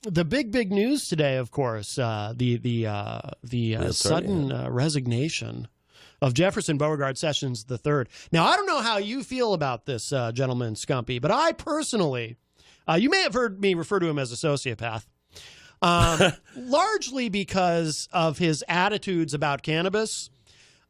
the big news today, of course, the sudden resignation of Jefferson Beauregard Sessions III. Now, I don't know how you feel about this gentleman, Skumpi, but I personally, you may have heard me refer to him as a sociopath, largely because of his attitudes about cannabis.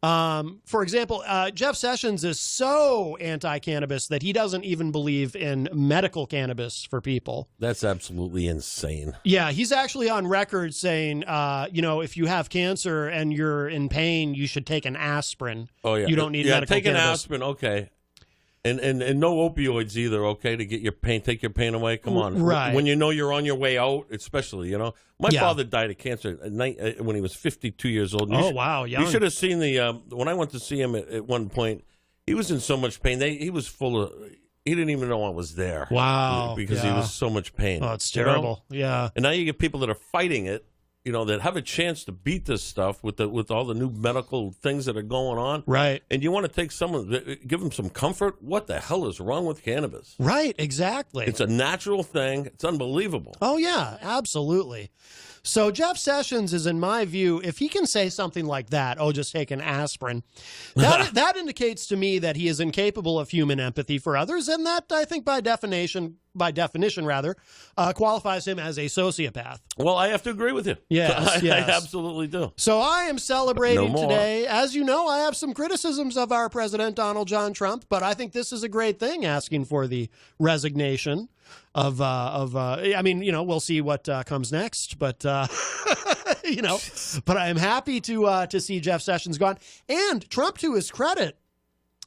For example, Jeff Sessions is so anti-cannabis that he doesn't even believe in medical cannabis for people. That's absolutely insane. Yeah, he's actually on record saying, if you have cancer and you're in pain, you should take an aspirin. Oh, yeah. You don't need medical take cannabis. An aspirin, okay. And no opioids either, okay, to get your pain, take your pain away. Come on. Right. When you know you're on your way out, especially, My father died of cancer when he was 52 years old. Wow, young. You should have seen when I went to see him at one point, he was in so much pain. He was he didn't even know I was there. Wow. Because he was so much pain. Oh, it's terrible. Yeah. And now you get people that are fighting it, that have a chance to beat this stuff with all the new medical things that are going on. Right. And you want to give them some comfort? What the hell is wrong with cannabis? Right, exactly. It's a natural thing. It's unbelievable. Oh, yeah, absolutely. So Jeff Sessions is, in my view, if he can say something like that, just take an aspirin, that indicates to me that he is incapable of human empathy for others, and that, I think, by definition, qualifies him as a sociopath. Well, I have to agree with you. Yes, I absolutely do. So I am celebrating today. As you know, I have some criticisms of our president, Donald John Trump, but I think this is a great thing, asking for the resignation of we'll see what comes next, but but I am happy to see Jeff Sessions gone. And Trump, to his credit,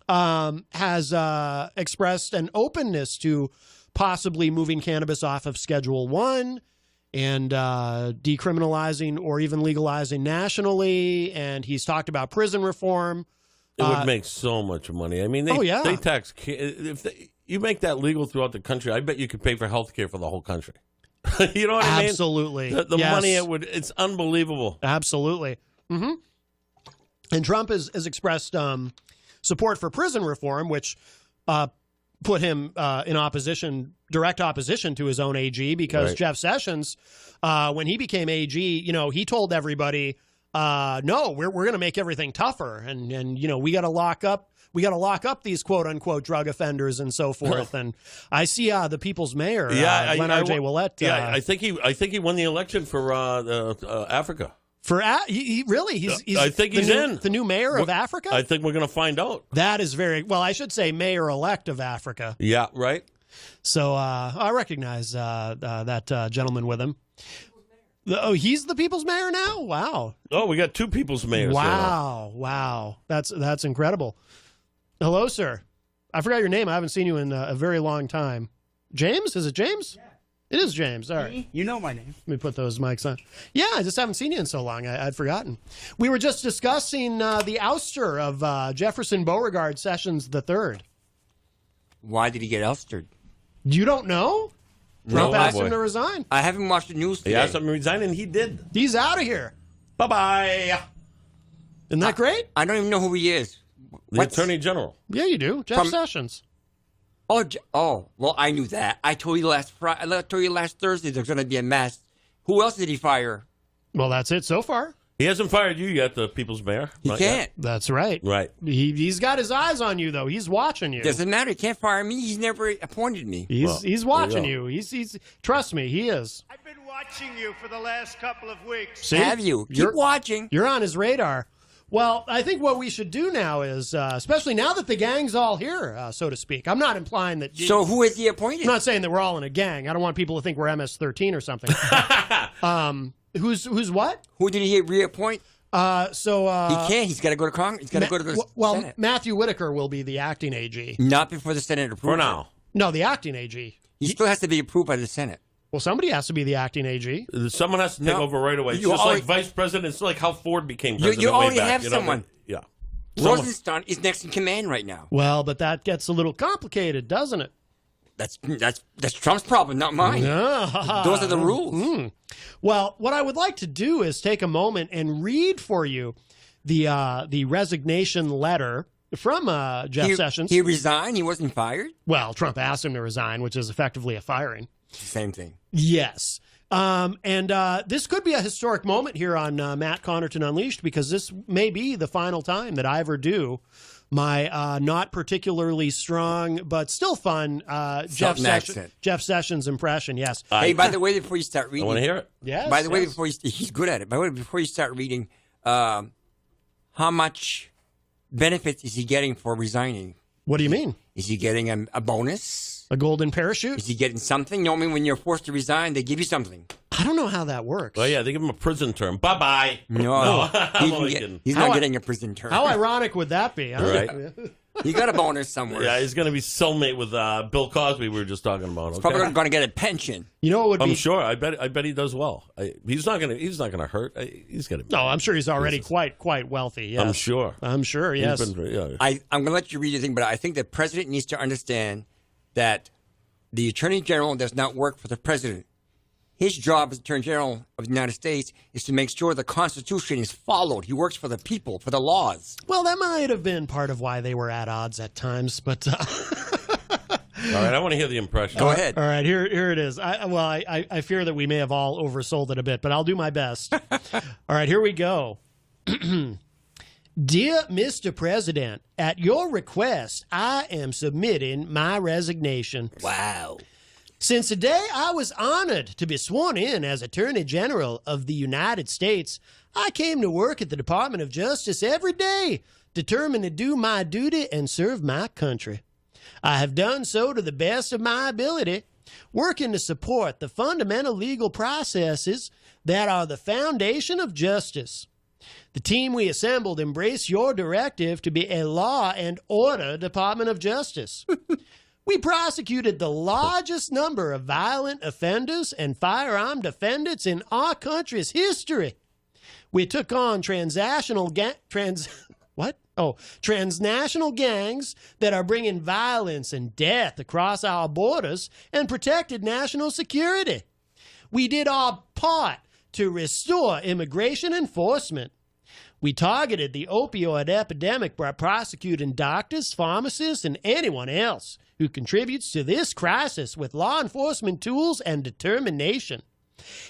has expressed an openness to possibly moving cannabis off of Schedule 1 and decriminalizing or even legalizing nationally. And he's talked about prison reform. It would make so much money. I mean, they tax you make that legal throughout the country. I bet you could pay for health care for the whole country. You know what I mean? Absolutely. The money it's unbelievable. Absolutely. Mm-hmm. And Trump has expressed support for prison reform, which put him in direct opposition to his own AG, because Jeff Sessions, when he became AG, he told everybody, no, we're going to make everything tougher. And we got to lock up these quote unquote drug offenders and so forth. And I see the people's mayor, Leonard J. Ouellette. I think he won the election for Africa. I think he's the new mayor of Africa. I think we're going to find out. That is I should say mayor-elect of Africa. Yeah, right. So I recognize that gentleman with him. Oh, he's the people's mayor now? Wow. Oh, we got two people's mayors. Wow. That's incredible. Hello, sir. I forgot your name. I haven't seen you in a very long time. James? Is it James? Yeah. It is James. All right. You know my name. Let me put those mics on. Yeah, I just haven't seen you in so long. I'd forgotten. We were just discussing the ouster of Jefferson Beauregard Sessions III. Why did he get ousted? You don't know? Trump asked him to resign. I haven't watched the news today. He asked him to resign, and he did. He's out of here. Bye-bye. Isn't that great? I don't even know who he is. The Attorney General. Yeah, you do. Jeff Sessions. Oh, well, I knew that. I told you last Thursday there's going to be a mess. Who else did he fire? Well, that's it so far. He hasn't fired you yet, the people's mayor. He can't. Yet. That's right. Right. He's got his eyes on you, though. He's watching you. Doesn't matter. He can't fire me. He's never appointed me. He's watching you. He's trust me, he is. I've been watching you for the last couple of weeks. See? Have you? Keep watching. You're on his radar. Well, I think what we should do now is, especially now that the gang's all here, so to speak. I'm not implying that. So who is he appointed? I'm not saying that we're all in a gang. I don't want people to think we're MS-13 or something. Who's what? Who did he reappoint? He can't. He's got to go to Congress. He's got to go to the Senate. Matthew Whitaker will be the acting AG. Not before the Senate approves. For now. No, the acting AG. He still has to be approved by the Senate. Well, somebody has to be the acting AG. Someone has to take over right away. It's just like vice president. It's like how Ford became president. You already way back, have someone. Yeah. Rosenstein is next in command right now. Well, but that gets a little complicated, doesn't it? That's Trump's problem, not mine. Those are the rules. Mm. Well, what I would like to do is take a moment and read for you the resignation letter from Jeff Sessions. He resigned? He wasn't fired? Well, Trump asked him to resign, which is effectively a firing. Same thing. Yes. And this could be a historic moment here on Matt Connarton Unleashed, because this may be the final time that I ever do my not particularly strong but still fun Jeff Sessions impression. Yes. Hey, by the way, before you start reading, I want to hear it. Yes. By the way, he's good at it. By the way, before you start reading, how much benefits is he getting for resigning? What do you mean? Is he getting a bonus? A golden parachute? Is he getting something? You know what I mean? When you're forced to resign, they give you something. I don't know how that works. Well, yeah, they give him a prison term. Bye-bye. No. He's not getting a prison term. How ironic would that be? Huh? Right. He got a bonus somewhere. Yeah, he's going to be soulmate with Bill Cosby we were just talking about. He's probably going to get a pension. You know what would be? I'm sure. I bet he does well. He's not going to hurt. He's going to. No, I'm sure he's already quite wealthy. Yes. I'm sure. Yes. I'm going to let you read your thing, but I think the president needs to understand that the attorney general does not work for the president. His job as Attorney General of the United States is to make sure the Constitution is followed. He works for the people, for the laws. Well, that might have been part of why they were at odds at times, but... All right, I want to hear the impression. Go ahead. All right, here it is. I fear that we may have all oversold it a bit, but I'll do my best. All right, here we go. Dear Mr. President, at your request, I am submitting my resignation. Wow. Since the day I was honored to be sworn in as Attorney General of the United States, I came to work at the Department of Justice every day, determined to do my duty and serve my country. I have done so to the best of my ability, working to support the fundamental legal processes that are the foundation of justice. The team we assembled embraced your directive to be a law and order Department of Justice. We prosecuted the largest number of violent offenders and firearm defendants in our country's history. We took on transnational gangs that are bringing violence and death across our borders and protected national security. We did our part to restore immigration enforcement. We targeted the opioid epidemic by prosecuting doctors, pharmacists, and anyone else who contributes to this crisis with law enforcement tools and determination.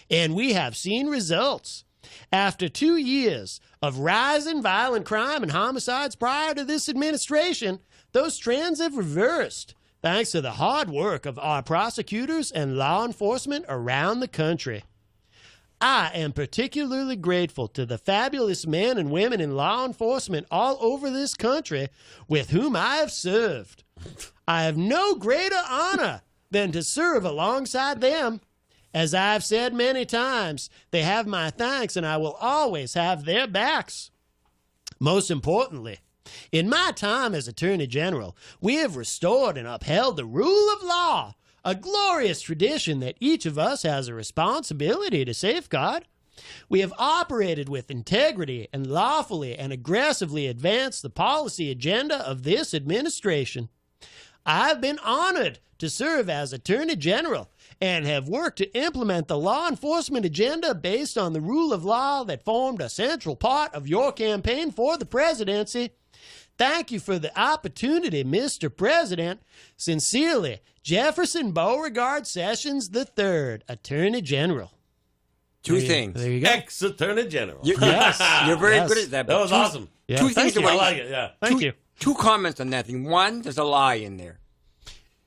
And we have seen results. After 2 years of rising violent crime and homicides prior to this administration, those trends have reversed, thanks to the hard work of our prosecutors and law enforcement around the country. I am particularly grateful to the fabulous men and women in law enforcement all over this country with whom I have served. I have no greater honor than to serve alongside them. As I've said many times, they have my thanks and I will always have their backs. Most importantly, in my time as Attorney General, we have restored and upheld the rule of law, a glorious tradition that each of us has a responsibility to safeguard. We have operated with integrity and lawfully and aggressively advanced the policy agenda of this administration. I've been honored to serve as Attorney General and have worked to implement the law enforcement agenda based on the rule of law that formed a central part of your campaign for the presidency. Thank you for the opportunity, Mr. President. Sincerely, Jefferson Beauregard Sessions III, Attorney General. Two things. There you go. Ex-Attorney General. Yes. You're very good at that. That was awesome. Yeah. Two things. I like it, yeah. Thank you. Two comments on that thing. One, there's a lie in there.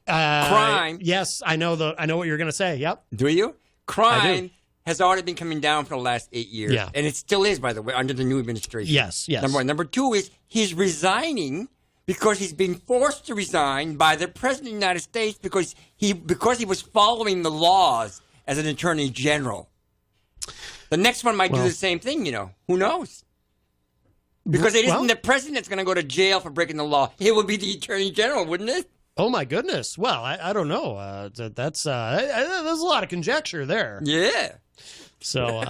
Crime. Yes, I know what you're going to say. Yep. Do you? Crime has already been coming down for the last 8 years. Yeah. And it still is, by the way, under the new administration. Yes. Number one. Number two is he's resigning because he's been forced to resign by the President of the United States because he was following the laws as an Attorney General. The next one might do the same thing, Who knows? Because it isn't the President that's going to go to jail for breaking the law. It would be the Attorney General, wouldn't it? Oh, my goodness. Well, I don't know. There's a lot of conjecture there. Yeah. So,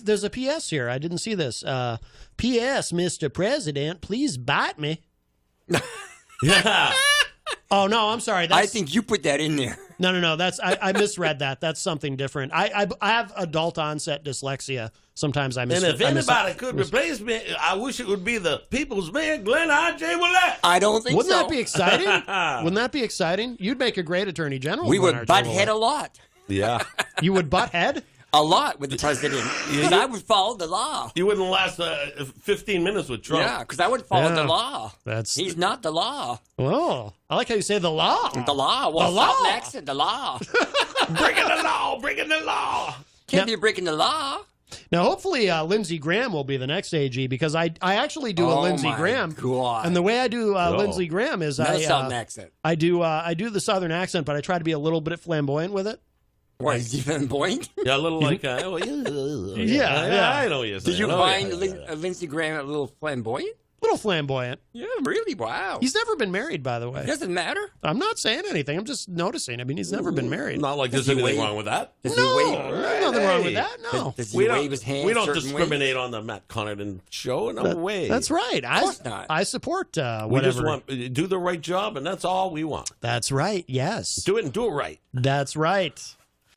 there's a P.S. here. I didn't see this. P.S. Mr. President, please bite me. Yeah. Oh, no, I'm sorry. I think you put that in there. No. I misread that. That's something different. I have adult onset dyslexia. Sometimes I misread. And if anybody could replace me, I wish it would be the people's man, Glenn I.J. Ouellette. I don't think Wouldn't that be exciting? You'd make a great Attorney General. We would butt head a lot. Yeah. You would butt head? A lot with the president. Because I would follow the law. You wouldn't last 15 minutes with Trump. Yeah, because I would follow the law. He's not the law. Oh, I like how you say the law. The law. Well, the law. stop accent, the law. Breaking the law. Breaking the law. Can't be breaking the law. Now, hopefully, Lindsey Graham will be the next AG because I actually do a Lindsey Graham. God. And the way I do Lindsey Graham is Southern accent. I do the Southern accent, but I try to be a little bit flamboyant with it. What, is he flamboyant? Yeah, a little like, yeah. I know what you're saying. Did you find Lindsey Graham a little flamboyant? Little flamboyant. Yeah, really? Wow. He's never been married, by the way. It doesn't matter. I'm not saying anything. I'm just noticing. I mean, he's never been married. Not like there's anything wrong with that. Does No, he wave? there's nothing wrong with that. No. Does he wave his hand? We don't certain discriminate ways? on the Matt Connarton show. No way. That's right. Of course not. I support whatever. We just want do the right job, and that's all we want. That's right. Yes. Do it and do it right. That's right.